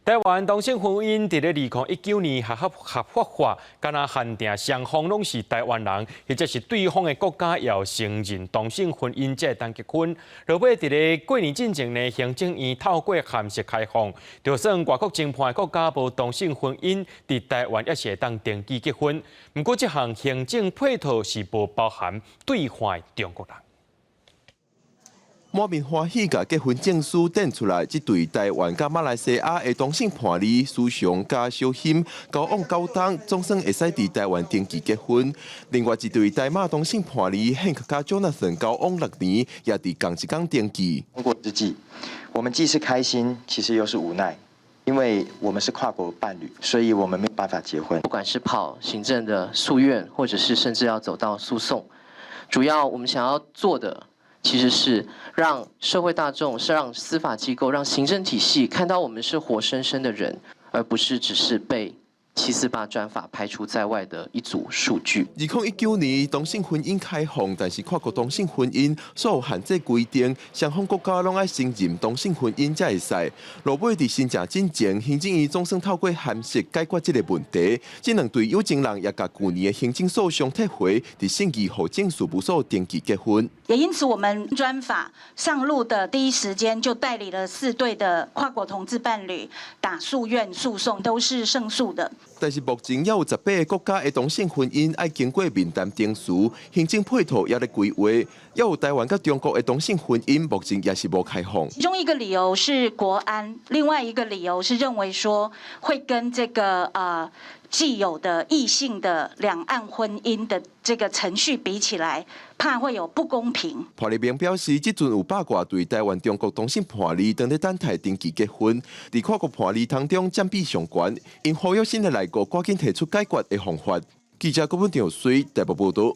台湾同性婚姻伫咧2019年合法化，敢若限定双方拢是台湾人，或者是对方的国家要承认同性婚姻才会当结婚。落尾伫咧过年之前呢，行政院透过函式开放，就算外国侦判的国家无同性婚姻，伫台湾也是会当登记结婚。不过，这项行政配套是无包含对方的中国人。 满面欢喜，甲结婚证书展出来，这对台湾甲马来西亚的同性伴侣思想加小心，交往9档，总算会使伫台湾登记结婚。另外一对台马同性伴侣汉克加 Jonathan 交往6年，也伫同一天登记。通过之际，我们既是开心，其实又是无奈，因为我们是跨国伴侣，所以我们没有办法结婚。不管是跑行政的诉愿，或者是甚至要走到诉讼，主要我们想要做的。 其实是让社会大众、是让司法机构、让行政体系看到我们是活生生的人，而不是只是被748专法排除在外的一组数据。2019年同性婚姻开放，但是跨国同性婚姻所有限制规定，双方国家拢爱承认同性婚姻才会使。落尾伫申请之前，行政院总算透过函式解决这个问题。这两对有情人也甲去年的行政诉讼撤回，伫信义户政事务所登记结婚。 也因此，我们专法上路的第一时间就代理了4对的跨国同志伴侣打诉愿诉讼，都是胜诉的。但是目前也有18个国家的同性婚姻要经过面谈定书，行政配套也在规划。也有台湾甲中国的同性婚姻，目前也是无开放。其中一个理由是国安，另外一个理由是认为说会跟这个既有的异性的两岸婚姻的这个程序比起来，怕会有不公平。潘立明表示，即阵有8挂对台湾、中国同性伴侣等咧等待登记结婚，伫跨国伴侣当中占比上悬，因呼吁新的来国赶紧提出解决的方法。记者郭文条随台北报道。